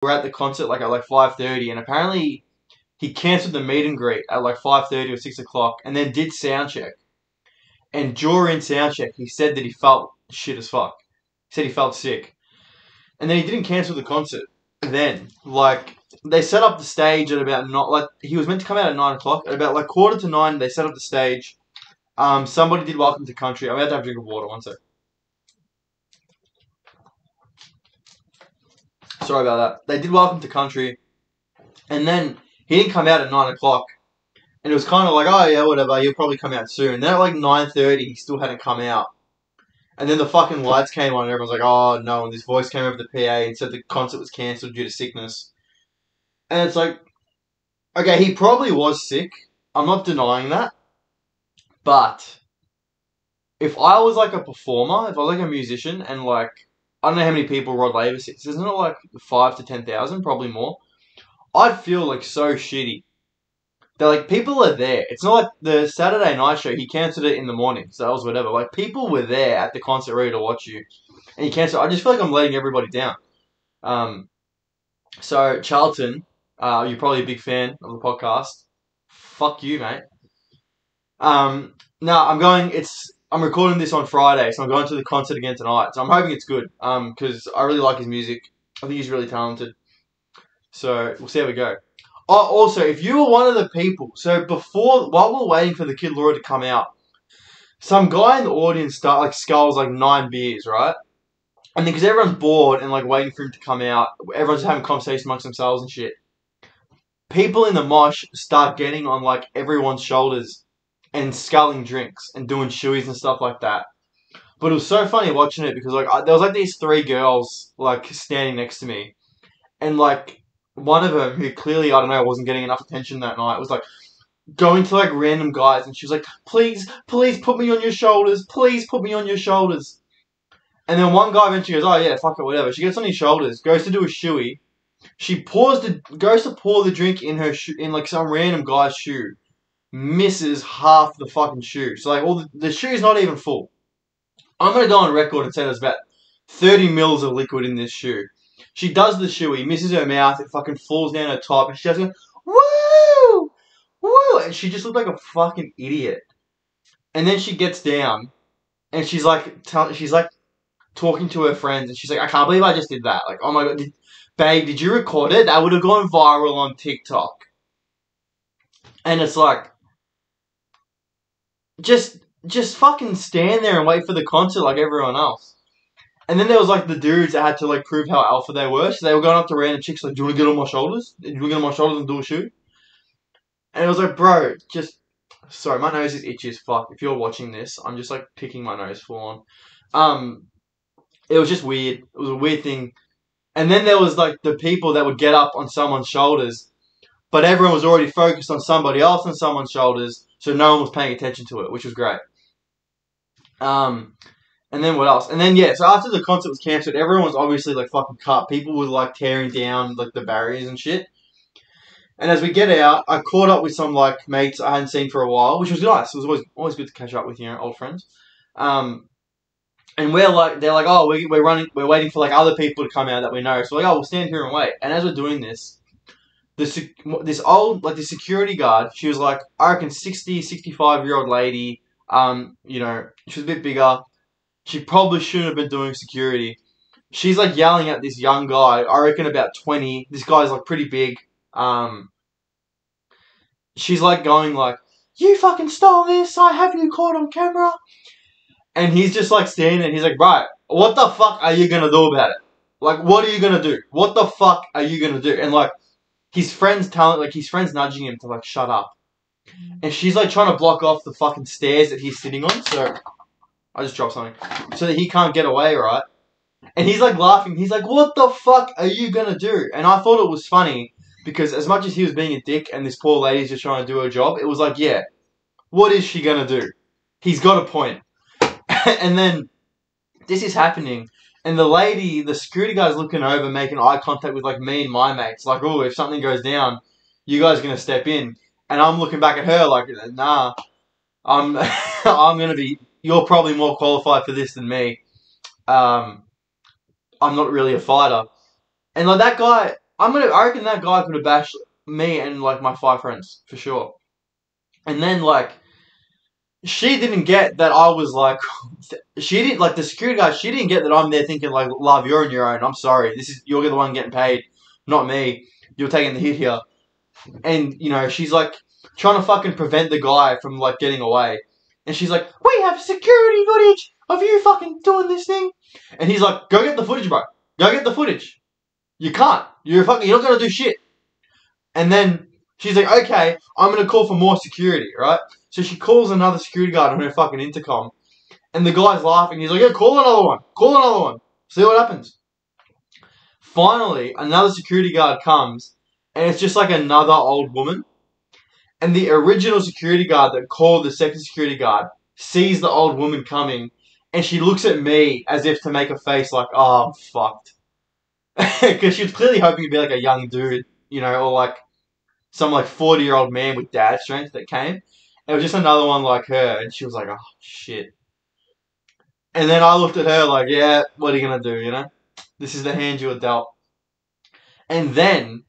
were at the concert like at like 5:30, and apparently he cancelled the meet and greet at like 5:30 or 6 o'clock, and then did sound check. And during sound check, he said that he felt shit as fuck. He said he felt sick, and then he didn't cancel the concert. Then, like, they set up the stage at about not like he was meant to come out at 9 o'clock. At about like 8:45, they set up the stage. Somebody did Welcome to Country. I'm about to have a drink of water. One sec. Sorry about that. They did Welcome to Country, and then he didn't come out at 9 o'clock. And it was kind of like, oh yeah, whatever, he'll probably come out soon. And then at like 9:30, he still hadn't come out. And then the fucking lights came on and everyone's like, oh no, and this voice came over the PA and said the concert was cancelled due to sickness. And it's like, okay, he probably was sick. I'm not denying that. But if I was like a performer, if I was like a musician, and like, I don't know how many people Rod Laver sees, isn't it like 5 to 10,000, probably more? I'd feel like so shitty. They're like, people are there. It's not like the Saturday night show, he cancelled it in the morning, so that was whatever. Like, people were there at the concert ready to watch you, and you cancel. I just feel like I'm letting everybody down. So, Charlton, you're probably a big fan of the podcast. Fuck you, mate. No, I'm recording this on Friday, so I'm going to the concert again tonight, so I'm hoping it's good, because I really like his music. I think he's really talented. So, we'll see how we go. Oh, also, if you were one of the people, so while we're waiting for the Kid Laroi to come out, some guy in the audience sculls like 9 beers, right? And then because everyone's bored and like waiting for him to come out, everyone's having conversations amongst themselves and shit. People in the mosh start getting on like everyone's shoulders and sculling drinks and doing shoeies and stuff like that. But it was so funny watching it because like there was like these 3 girls like standing next to me, and like, one of them, who clearly, I don't know, wasn't getting enough attention that night, was like going to like random guys, and she was like, please put me on your shoulders, please put me on your shoulders. And then one guy eventually goes, oh yeah, fuck it, whatever. She gets on his shoulders, goes to do a shoey. She goes to pour the drink in her in like some random guy's shoe, misses half the fucking shoe. So like the shoe's not even full. I'm gonna go on record and say there's about 30 mils of liquid in this shoe. She does the shoey, misses her mouth, it fucking falls down her top, and she just goes, woo! Woo! And she just looked like a fucking idiot. And then she gets down, and she's like talking to her friends, and she's like, I can't believe I just did that. Like, oh my god, babe, did you record it? That would have gone viral on TikTok. And it's like, just fucking stand there and wait for the concert like everyone else. And then there was like the dudes that had to like prove how alpha they were. So they were going up to random chicks like, do you want to get on my shoulders? Do you want to get on my shoulders and do a shoot? And it was like, bro, sorry, my nose is itchy as fuck. If you're watching this, I'm just like picking my nose full on. It was just weird. It was a weird thing. And then there was like the people that would get up on someone's shoulders, but everyone was already focused on somebody else on someone's shoulders, so no one was paying attention to it, which was great. And then what else? And then, yeah, so after the concert was cancelled, everyone was obviously, like, fucking cut. People were, like, tearing down, like, the barriers and shit. And as we get out, I caught up with some, like, mates I hadn't seen for a while, which was nice. It was always good to catch up with, old friends. And they're like, oh, we're waiting for, like, other people to come out that we know. So we're like, oh, we'll stand here and wait. And as we're doing this, the security guard, she was, like, I reckon 60, 65-year-old lady, she was a bit bigger. She probably shouldn't have been doing security. She's like yelling at this young guy, I reckon about 20. This guy's like pretty big. She's like going like, you fucking stole this, I have you caught on camera. And he's just like standing there and he's like, right, what the fuck are you gonna do about it? Like, what are you gonna do? What the fuck are you gonna do? And like, his friend's nudging him to like, shut up. And she's like trying to block off the fucking stairs that he's sitting on, so I just dropped something. So that he can't get away, right? And he's like laughing. He's like, what the fuck are you gonna do? And I thought it was funny because as much as he was being a dick and this poor lady's just trying to do her job, it was like, yeah, what is she gonna do? He's got a point. And then this is happening. And the security guy's looking over, making eye contact with like me and my mates. Like, oh, if something goes down, you guys are gonna step in. And I'm looking back at her like, nah, I'm gonna be... You're probably more qualified for this than me. I'm not really a fighter. And like that guy, I reckon that guy could have bashed me and like my 5 friends for sure. And then like she didn't get that I was like, she didn't like the security guard. She didn't get that I'm there thinking like, love, you're on your own. I'm sorry. You're the one getting paid, not me. You're taking the hit here. And you know she's like trying to fucking prevent the guy from like getting away. And she's like, we have security footage of you fucking doing this thing. And he's like, go get the footage, bro. Go get the footage. You can't. You're not gonna do shit. And then she's like, okay, I'm gonna call for more security, right? So she calls another security guard on her fucking intercom. And the guy's laughing. He's like, yeah, call another one. Call another one. See what happens. Finally, another security guard comes. And it's just like another old woman. And the original security guard that called the second security guard sees the old woman coming. And she looks at me as if to make a face like, oh, I'm fucked. Because she was clearly hoping to be like a young dude, you know, or like some like 40-year-old man with dad strength that came. It was just another one like her. And she was like, oh, shit. And then I looked at her like, yeah, what are you going to do, you know? This is the hand you were dealt. And then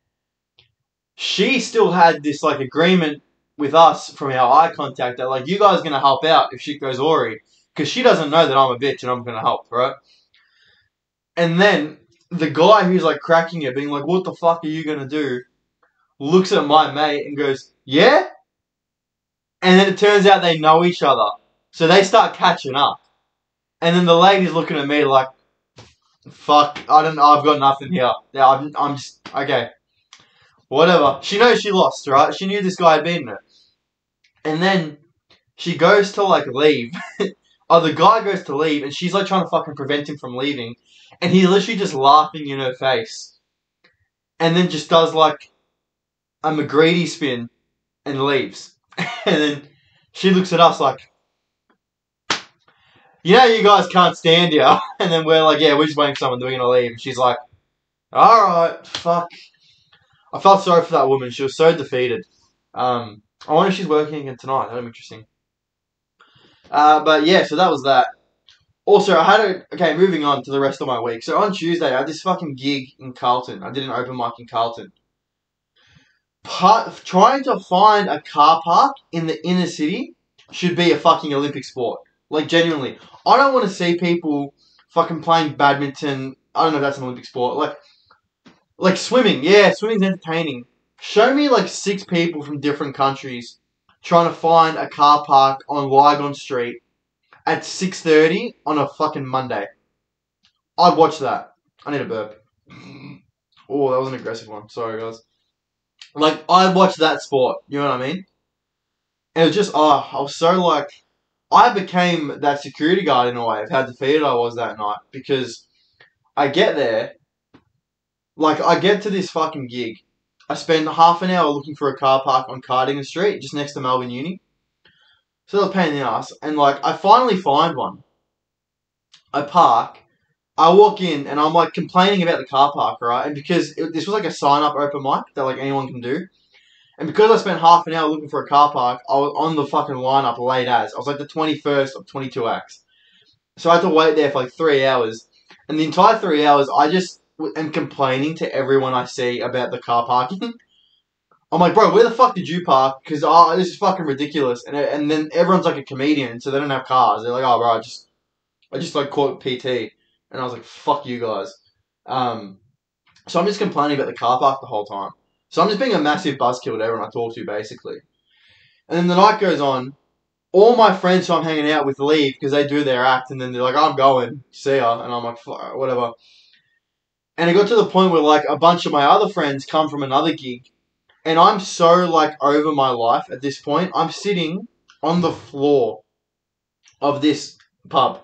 she still had this like agreement with us from our eye contact that like, you guys are going to help out if shit goes awry. Because she doesn't know that I'm a bitch and I'm going to help, right? And then the guy who's like cracking it, being like, what the fuck are you going to do? Looks at my mate and goes, yeah? And then it turns out they know each other. So they start catching up. And then the lady's looking at me like, fuck, I've got nothing here. Yeah, I'm just, okay. Whatever. She knows she lost, right? She knew this guy had beaten her. And then she goes to like leave. The guy goes to leave and she's like trying to fucking prevent him from leaving. And he's literally just laughing in her face. And then just does like a McGreedy spin and leaves. And then she looks at us like, you know you guys can't stand here. And then we're like, yeah, we're just waiting for someone, we're going to leave. And she's like, alright, fuck. I felt sorry for that woman. She was so defeated. I wonder if she's working again tonight. That'll be interesting. But yeah, so that was that. Also, okay, moving on to the rest of my week. So on Tuesday, I had this fucking gig in Carlton. I did an open mic in Carlton. Trying to find a car park in the inner city should be a fucking Olympic sport. Like, genuinely. I don't want to see people fucking playing badminton. I don't know if that's an Olympic sport. Like swimming. Yeah, swimming's entertaining. Show me, like, 6 people from different countries trying to find a car park on Lygon Street at 6:30 on a fucking Monday. I'd watch that. I need a burp. Oh, that was an aggressive one. Sorry, guys. Like, I'd watch that sport. You know what I mean? And it was just, I was so, like... I became that security guard in a way of how defeated I was that night. Because I get there... Like, I get to this fucking gig. I spend half an hour looking for a car park on Cardigan Street, just next to Melbourne Uni. So that was a pain in the ass. And, like, I finally find one. I park. I walk in, and I'm, like, complaining about the car park, right? And because this was, like, a sign-up open mic that, like, anyone can do. And because I spent half an hour looking for a car park, I was on the fucking lineup late as. I was, like, the 21st of 22 acts. So I had to wait there for, like, 3 hours. And the entire 3 hours, I just am complaining to everyone I see about the car parking. I'm like, bro, where the fuck did you park? Because this is fucking ridiculous. And then everyone's like a comedian, so they don't have cars. They're like, oh, bro, I just like caught PT. And I was like, fuck you guys. So I'm just complaining about the car park the whole time. So I'm just being a massive buzzkill to everyone I talk to, basically. And then the night goes on. All my friends who I'm hanging out with leave because they do their act. And then they're like, I'm going. See ya. And I'm like, whatever. And it got to the point where, like, a bunch of my other friends come from another gig. And I'm so, like, over my life at this point. I'm sitting on the floor of this pub.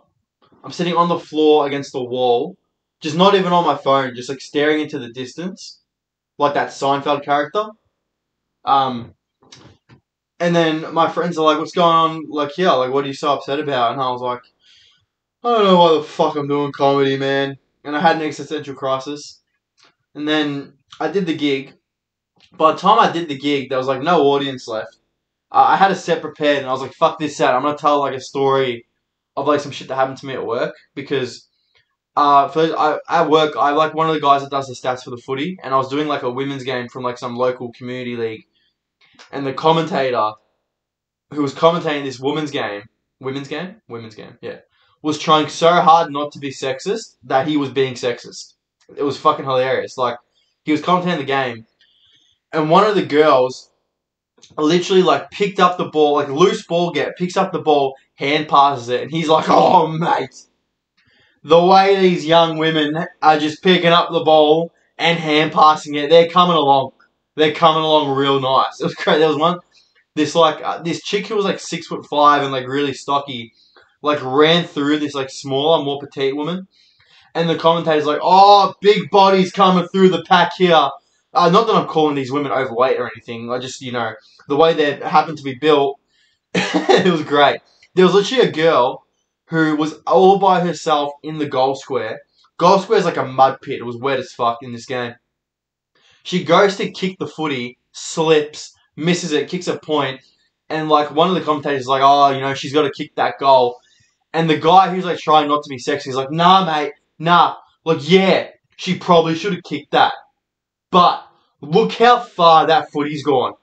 I'm sitting on the floor against the wall. Just not even on my phone. Just, like, staring into the distance. Like that Seinfeld character. And then my friends are like, what's going on, like, here? Like, what are you so upset about? And I was like, I don't know why the fuck I'm doing comedy, man. And I had an existential crisis. And then I did the gig. By the time I did the gig, there was, like, no audience left. I had a set prepared, and I was like, fuck this set. I'm going to tell, like, a story of, like, some shit that happened to me at work. Because At work, I like one of the guys that does the stats for the footy, and I was doing like a women's game from like some local community league, and the commentator who was commentating this women's game, yeah, was trying so hard not to be sexist that he was being sexist. It was fucking hilarious. Like he was commentating the game, and one of the girls literally like picked up the ball, like loose ball picks up the ball, hand passes it, and he's like, "Oh mate, the way these young women are just picking up the ball and hand passing it, they're coming along. They're coming along real nice." It was great. There was this chick who was like 6'5" and like really stocky, like ran through this like smaller, more petite woman, and the commentator's like, "Oh, big bodies coming through the pack here." Not that I'm calling these women overweight or anything. I just, the way they happen to be built, it was great. There was literally a girl who was all by herself in the goal square. Goal square is like a mud pit. It was wet as fuck in this game. She goes to kick the footy, slips, misses it, kicks a point, and like one of the commentators is like, "Oh, she's got to kick that goal." And the guy who's like trying not to be sexy is like, "Nah, mate, nah. Like, yeah, she probably should have kicked that. But look how far that footy's gone.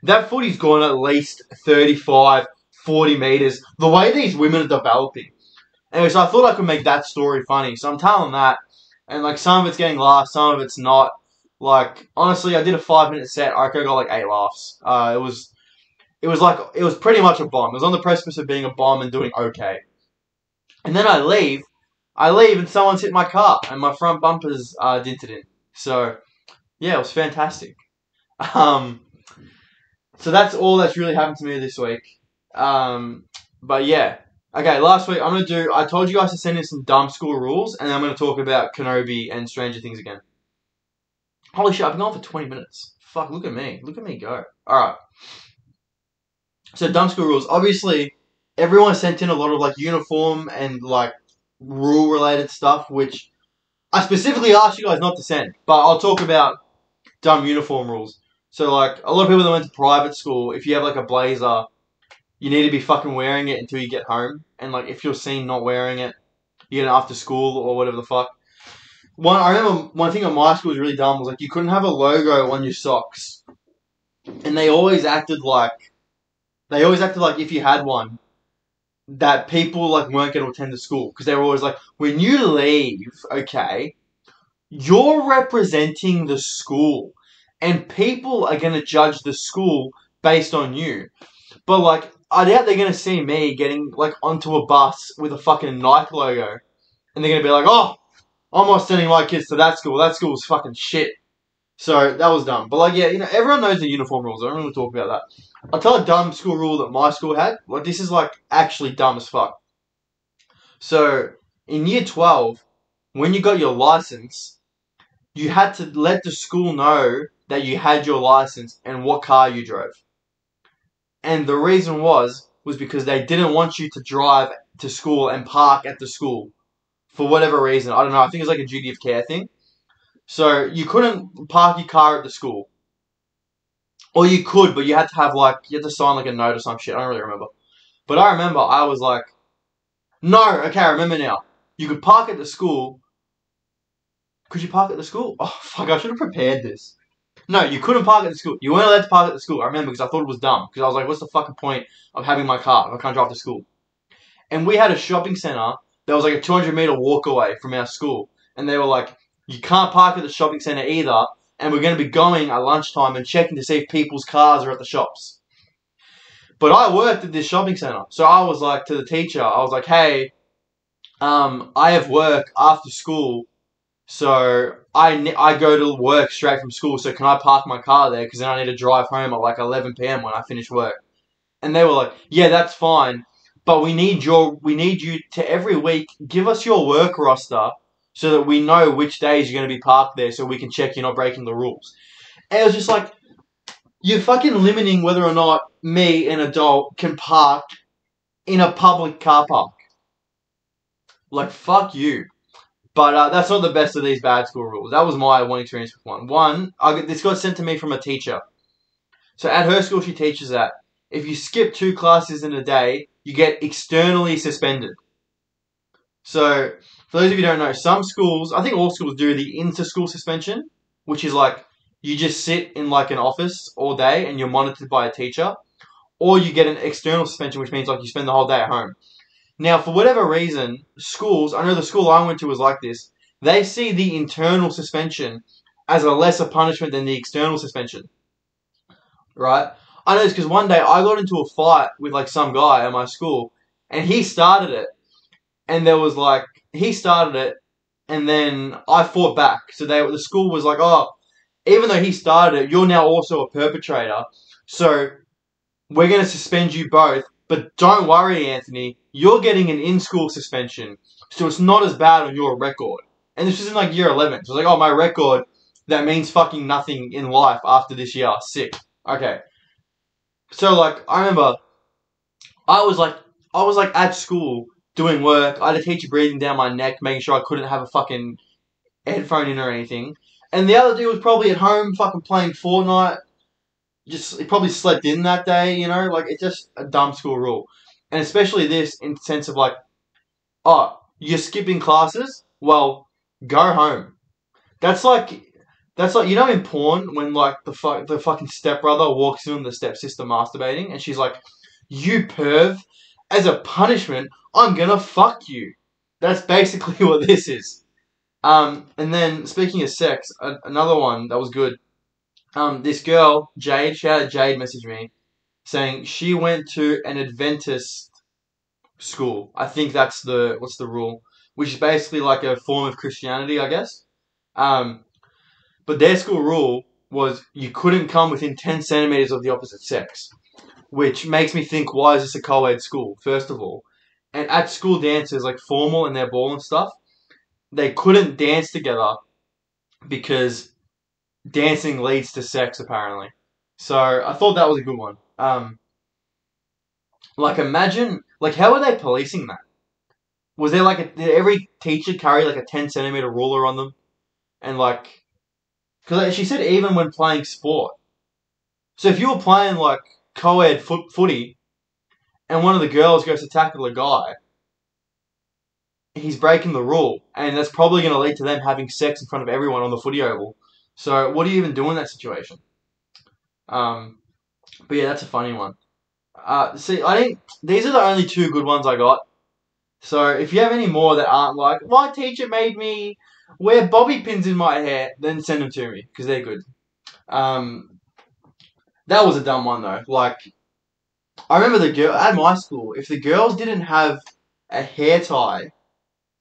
That footy's gone at least 35, 40 metres. The way these women are developing." Anyway, so I thought I could make that story funny. So I'm telling that. And like some of it's getting laughs, some of it's not. Like, honestly, I did a 5-minute set. I got like 8 laughs. It was pretty much a bomb. It was on the precipice of being a bomb and doing okay. And then I leave and someone's hit my car and my front bumper's dented in. So, yeah, it was fantastic. Um, so that's all that's really happened to me this week. But yeah. Okay, last week I told you guys to send in some dumb school rules, and I'm going to talk about Kenobi and Stranger Things again. Holy shit, I've been going for 20 minutes. Fuck, look at me. Look at me go. Alright. So, dumb school rules. Obviously, everyone sent in a lot of, like, uniform and, like, rule-related stuff, which I specifically asked you guys not to send. But I'll talk about dumb uniform rules. So, like, a lot of people that went to private school, if you have, like, a blazer, you need to be fucking wearing it until you get home. And, like, if you're seen not wearing it, you get it after school or whatever the fuck. I remember one thing at my school was really dumb was, like, you couldn't have a logo on your socks. And they always acted like if you had one, that people, like, weren't going to attend the school. Because they were always like, when you leave, okay, you're representing the school. And people are going to judge the school based on you. But, like, I doubt they're going to see me getting, like, onto a bus with a fucking Nike logo. And they're going to be like, "Oh, I'm not sending my kids to that school. That school's fucking shit." So, that was dumb. But, like, yeah, everyone knows the uniform rules. I don't really talk about that. I'll tell a dumb school rule that my school had. Like, this is, like, actually dumb as fuck. So, in year 12, when you got your license, you had to let the school know that you had your license and what car you drove. And the reason was because they didn't want you to drive to school and park at the school. For whatever reason. I don't know. I think it's like a duty of care thing. So, you couldn't park your car at the school. Or you could, but you had to have, like, you had to sign, like, a note or some shit. I don't really remember. But I remember I was like, no, okay, I remember now. You could park at the school. Could you park at the school? Oh, fuck, I should have prepared this. No, you couldn't park at the school. You weren't allowed to park at the school. I remember because I thought it was dumb. Because I was like, what's the fucking point of having my car if I can't drive to school? And we had a shopping centre that was like a 200-metre walk away from our school. And they were like, you can't park at the shopping centre either. And we're going to be going at lunchtime and checking to see if people's cars are at the shops. But I worked at this shopping centre. So I was like to the teacher, I was like, hey, I have work after school. So I go to work straight from school. So can I park my car there? Because then I need to drive home at like 11 p.m. when I finish work. And they were like, yeah, that's fine. But we need you to every week give us your work roster so that we know which days you're going to be parked there so we can check you're not breaking the rules. And it was just like, you're fucking limiting whether or not me, an adult, can park in a public car park. Like, fuck you. But that's not the best of these bad school rules. That was my one experience with one. This got sent to me from a teacher. So at her school, she teaches that if you skip 2 classes in a day, you get externally suspended. So, for For those of you who don't know, some schools, I think all schools do the inter-school suspension, which is like you just sit in like an office all day and you're monitored by a teacher, or you get an external suspension, which means like you spend the whole day at home. Now, for whatever reason, schools, I know the school I went to was like this, they see the internal suspension as a lesser punishment than the external suspension, right? I know this because one day I got into a fight with like some guy at my school, and he started it, and there was like, he started it, and then I fought back. So the school was like, oh, even though he started it, you're now also a perpetrator, so we're going to suspend you both, but don't worry, Anthony, you're getting an in-school suspension, so it's not as bad on your record. And this was in like year 11. So it's like, oh, my record, that means fucking nothing in life after this year. Sick. Okay. So like, I remember, I was like at school doing work. I had a teacher breathing down my neck, making sure I couldn't have a fucking headphone in or anything. And the other dude was probably at home fucking playing Fortnite. He probably slept in that day, you know? Like, it's just a dumb school rule. And especially this in the sense of like, oh, you're skipping classes? Well, go home. That's like, you know in porn when like the fucking stepbrother walks in on the stepsister masturbating and she's like, you perv, as a punishment, I'm gonna fuck you. That's basically what this is. And then, speaking of sex, another one that was good. This girl, Jade, she had Jade message me saying she went to an Adventist school. I think that's what's the rule? Which is basically like a form of Christianity, I guess. But their school rule was you couldn't come within 10 centimeters of the opposite sex. Which makes me think, why is this a co-ed school, first of all? And at school dances, like formal and their ball and stuff, they couldn't dance together because dancing leads to sex, apparently. So I thought that was a good one. Like imagine, like how were they policing that? Was there like did every teacher carry like a 10 centimeter ruler on them? And like, because she said even when playing sport. So if you were playing like co-ed footy and one of the girls goes to tackle a guy, he's breaking the rule. And that's probably going to lead to them having sex in front of everyone on the footy oval. So what do you even do in that situation? But yeah, that's a funny one. See, I think these are the only two good ones I got. So if you have any more that aren't like, my teacher made me wear bobby pins in my hair, then send them to me, because they're good. That was a dumb one though. Like, I remember the girl at my school, if the girls didn't have a hair tie,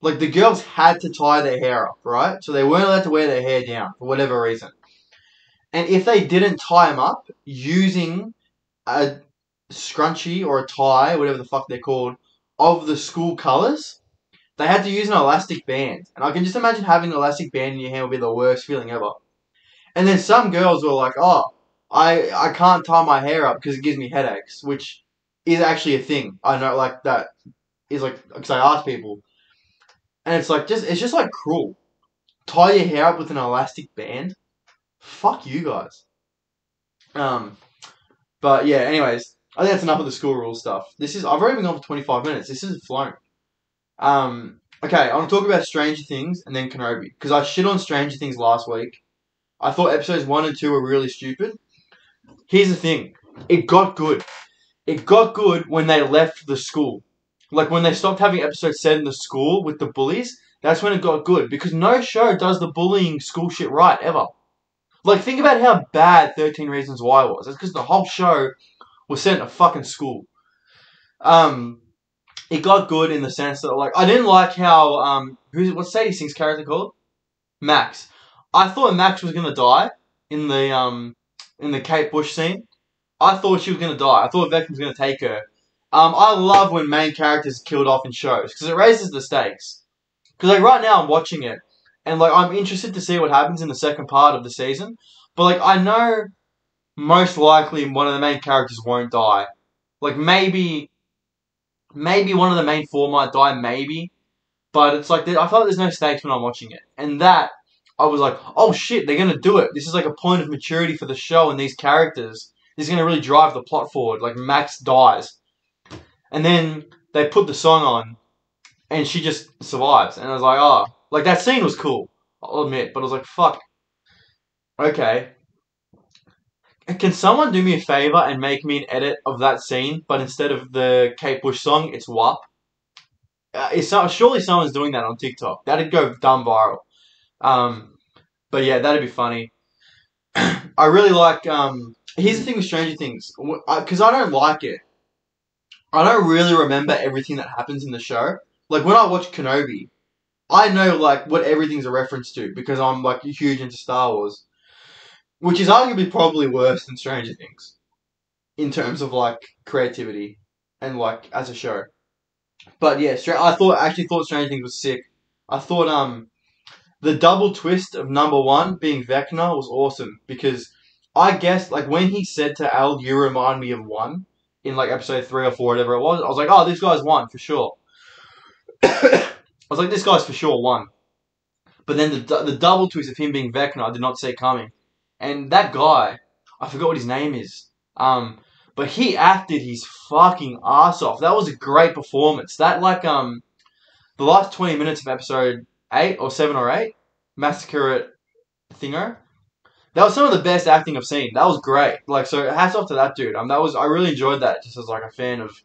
like the girls had to tie their hair up, right? So they weren't allowed to wear their hair down for whatever reason. And if they didn't tie them up using a scrunchie or a tie, whatever the fuck they're called, of the school colours, they had to use an elastic band. And I can just imagine having an elastic band in your hand would be the worst feeling ever. And then some girls were like, oh, I can't tie my hair up because it gives me headaches, which is actually a thing. I know, like, that is like, because I ask people. And it's like, it's just like cruel. Tie your hair up with an elastic band? Fuck you guys. But yeah, anyways, I think that's enough of the school rules stuff. I've already been on for 25 minutes. This is flown. Okay, I want to talk about Stranger Things and then Kenobi. Because I shit on Stranger Things last week. I thought episodes 1 and 2 were really stupid. Here's the thing. It got good. It got good when they left the school. Like, when they stopped having episodes set in the school with the bullies, that's when it got good. Because no show does the bullying school shit right, ever. Like, think about how bad 13 Reasons Why was. It's because the whole show was set in a fucking school. It got good in the sense that, like, I didn't like how, what's Sadie Sink's character called? Max. I thought Max was gonna die in the Kate Bush scene. I thought she was gonna die. I thought Vec was gonna take her. I love when main characters are killed off in shows, because it raises the stakes. Because, like, right now I'm watching it, and, like, I'm interested to see what happens in the second part of the season. But, like, I know most likely one of the main characters won't die. Like, maybe one of the main four might die, maybe. But it's like, I feel like there's no stakes when I'm watching it. And that, I was like, oh shit, they're going to do it. This is like a point of maturity for the show and these characters. This is going to really drive the plot forward. Like, Max dies. And then they put the song on. and she just survives. And I was like, oh, like that scene was cool. I'll admit, but I was like, fuck. Okay, can someone do me a favor and make me an edit of that scene, but instead of the Kate Bush song, it's WAP? Surely someone's doing that on TikTok. That'd go dumb viral. Um, but yeah, that'd be funny. I really like. Here's the thing with Stranger Things, because I don't like it. I don't really remember everything that happens in the show. Like when I watch Kenobi, I know like what everything's a reference to because I'm like huge into Star Wars, which is arguably probably worse than Stranger Things in terms of like creativity and like as a show. But yeah, I actually thought Stranger Things was sick. I thought the double twist of number one being Vecna was awesome because I guess like when he said to Al, "You remind me of one," in like episode 3 or 4, whatever it was, I was like, "Oh, this guy's one for sure." I was like, "This guy's for sure one." But then the double twist of him being Vecna, I did not see coming. And that guy, I forgot what his name is. But he acted his fucking ass off. That was a great performance. That like the last 20 minutes of episode 8 or 7 or 8, Massacre at Thingo. That was some of the best acting I've seen. That was great. Like so, hats off to that dude. I really enjoyed that just as like a fan of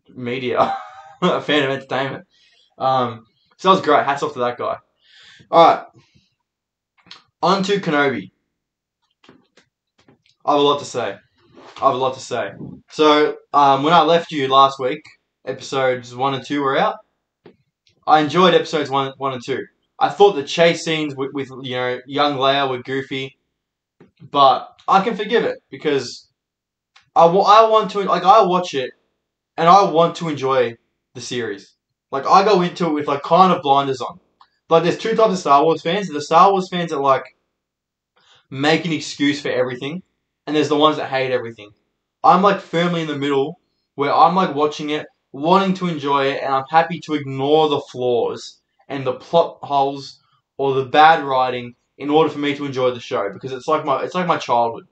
media, a fan of entertainment. So that was great. Hats off to that guy. All right, on to Kenobi. I have a lot to say. So, when I left you last week, episodes 1 and 2 were out. I enjoyed episodes 1 and 2. I thought the chase scenes with young Leia were goofy, but I can forgive it because I want to like I watch it and I want to enjoy the series. Like I go into it with like kind of blinders on. Like there's two types of Star Wars fans. The Star Wars fans that like make an excuse for everything, and there's the ones that hate everything. I'm like firmly in the middle where I'm like watching it, wanting to enjoy it, and I'm happy to ignore the flaws and the plot holes or the bad writing in order for me to enjoy the show because it's like my childhood.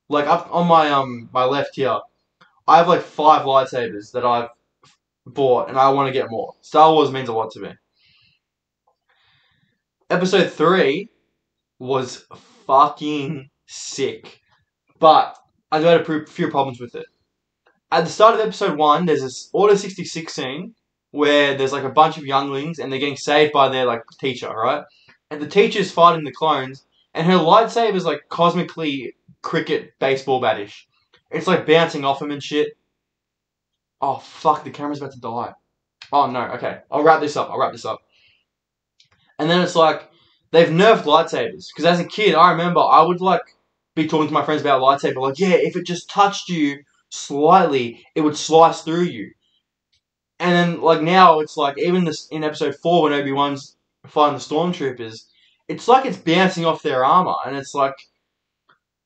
Like up on my left here, I have like 5 lightsabers that I've bought and I want to get more. Star Wars means a lot to me. Episode 3 was fucking sick. But I got a few problems with it. At the start of episode 1, there's this Order 66 scene where there's like a bunch of younglings and they're getting saved by their like teacher, right? And the teacher's fighting the clones and her lightsaber's like cosmically cricket baseball batish. It's like bouncing off him and shit. Oh fuck, the camera's about to die. Oh no, okay. I'll wrap this up. And then it's like they've nerfed lightsabers. Because as a kid, I remember I would like be talking to my friends about lightsaber, like, yeah, if it just touched you slightly, it would slice through you. And then like now it's like even this in episode 4 when Obi-Wan's fighting the stormtroopers, it's like it's bouncing off their armor, and it's like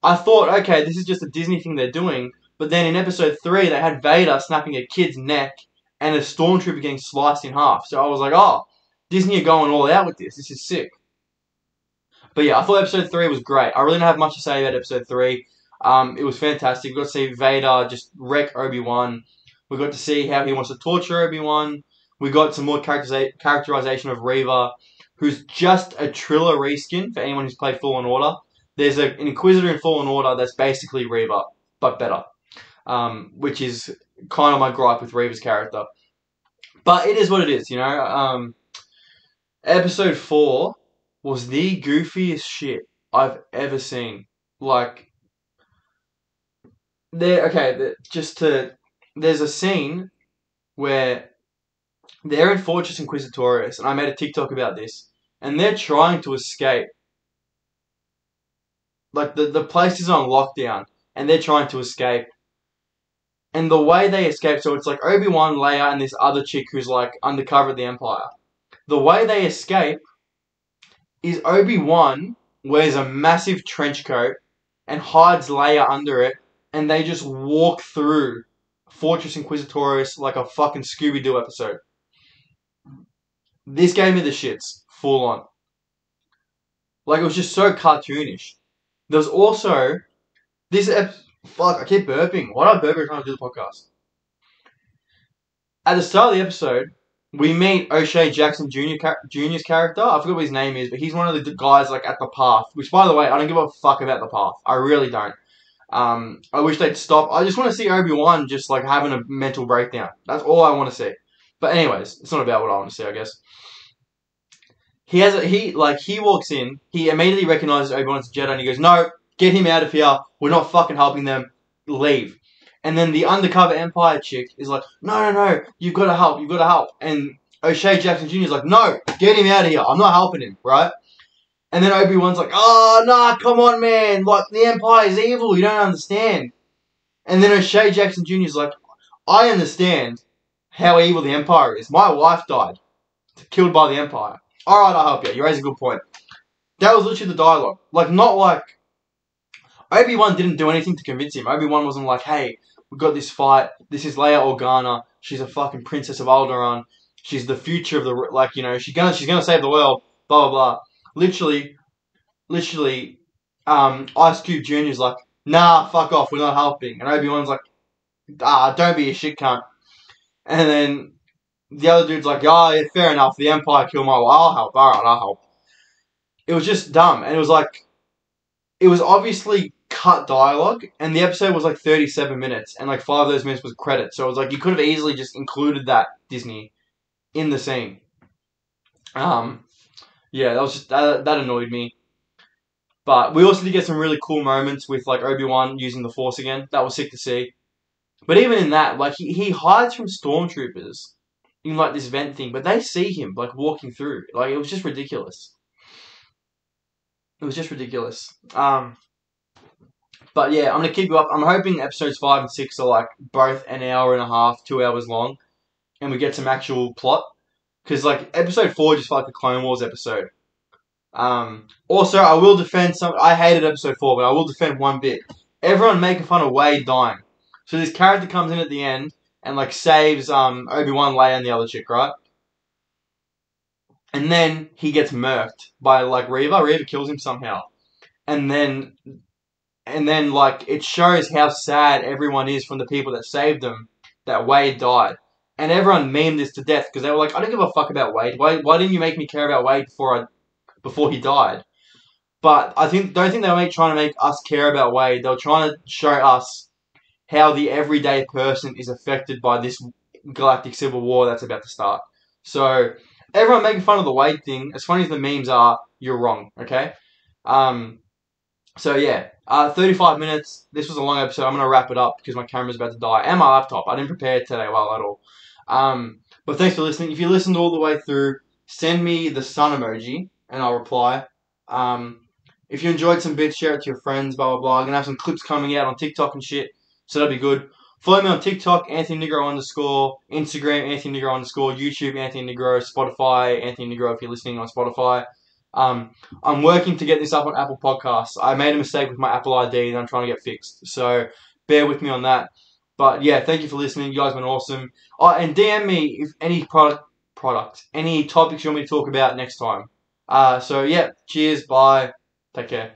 I thought, okay, this is just a Disney thing they're doing, but then in episode 3 they had Vader snapping a kid's neck and a stormtrooper getting sliced in half. So I was like, oh, Disney are going all out with this. This is sick. But yeah, I thought episode 3 was great. I really don't have much to say about episode 3. It was fantastic. We got to see Vader just wreck Obi-Wan. We got to see how he wants to torture Obi-Wan. We got some more characterization of Reva, who's just a Triller reskin for anyone who's played Fallen Order. There's an Inquisitor in Fallen Order that's basically Reva, but better. Which is kind of my gripe with Reva's character. But it is what it is, you know. Episode 4 was the goofiest shit I've ever seen. Like, there's a scene where they're in Fortress Inquisitorius, and I made a TikTok about this, and they're trying to escape. Like, the place is on lockdown, and they're trying to escape. And the way they escape, so it's like Obi-Wan, Leia, and this other chick who's like undercover at the Empire. The way they escape is Obi-Wan wears a massive trench coat and hides Leia under it, and they just walk through Fortress Inquisitorius like a fucking Scooby-Doo episode. This gave me the shits, full on. Like, it was just so cartoonish. There was also fuck, I keep burping. Why do I burp every time I do the podcast? at the start of the episode, we meet O'Shea Jackson Jr.'s character. I forgot what his name is, but he's one of the guys like at the path. Which, by the way, I don't give a fuck about the path. I really don't. I wish they'd stop. I just want to see Obi-Wan just like having a mental breakdown. That's all I want to see. But anyways, it's not about what I want to see, I guess. He walks in, he immediately recognizes Obi-Wan's a Jedi and he goes, "No, get him out of here. We're not fucking helping them. Leave." And then the undercover Empire chick is like, "No, you've got to help. And O'Shea Jackson Jr. is like, "No, get him out of here. I'm not helping him, right?" And then Obi-Wan's like, "Oh, nah, come on, man. Like, the Empire is evil. You don't understand." And then O'Shea Jackson Jr. is like, "I understand how evil the Empire is. My wife died. Killed by the Empire. Alright, I'll help you. You raise a good point." That was literally the dialogue. Like, not like... Obi-Wan didn't do anything to convince him. Obi-Wan wasn't like, "Hey, we got this fight. This is Leia Organa. She's a fucking princess of Alderaan. She's the future of the... Like, you know, she's gonna save the world. Blah, blah, blah." Literally, Ice Cube Jr.'s like, "Nah, fuck off. We're not helping." And Obi-Wan's like, "Don't be a shit cunt." And then the other dude's like, "Oh, yeah, fair enough. The Empire killed my wife. I'll help. Alright, I'll help." It was just dumb. And it was like... It was obviously cut dialogue. And the episode was like 37 minutes. And like 5 of those minutes was credits. So it was like, you could have easily just included that, Disney, in the scene. Yeah, that was just... That annoyed me. But we also did get some really cool moments with like Obi-Wan using the Force again. That was sick to see. But even in that, like he hides from stormtroopers in like this vent thing, but they see him like walking through. Like it was just ridiculous. It was just ridiculous. But yeah, I'm gonna keep you up. I'm hoping episodes 5 and 6 are like both an hour and a half, 2 hours long, and we get some actual plot. Because like episode 4 just felt like a Clone Wars episode. Also, I will defend some... I hated episode 4, but I will defend one bit. Everyone making fun of Wade dying. So this character comes in at the end and like saves Obi-Wan, Leia, and the other chick, right? And then he gets murked by like Reva. Reva kills him somehow. And then like it shows how sad everyone is from the people that saved them that Wade died. And everyone memed this to death because they were like, "I don't give a fuck about Wade. Why didn't you make me care about Wade before he died?" But don't think they were trying to make us care about Wade. They were trying to show us how the everyday person is affected by this galactic civil war that's about to start. So everyone making fun of the Wade thing, as funny as the memes are, you're wrong, okay? So yeah, 35 minutes. This was a long episode. I'm going to wrap it up because my camera's about to die. And my laptop. I didn't prepare today well at all. But thanks for listening. If you listened all the way through, send me the sun emoji and I'll reply. If you enjoyed some bits, share it to your friends, blah, blah, blah. I'm going to have some clips coming out on TikTok and shit. So that'd be good. Follow me on TikTok, Anthony Nigro _, Instagram, Anthony Nigro _, YouTube, Anthony Nigro, Spotify, Anthony Nigro if you're listening on Spotify. I'm working to get this up on Apple Podcasts. I made a mistake with my Apple ID and I'm trying to get fixed. So bear with me on that. But yeah, thank you for listening. You guys have been awesome. Oh, and DM me if any any topics you want me to talk about next time. So yeah, cheers, bye, take care.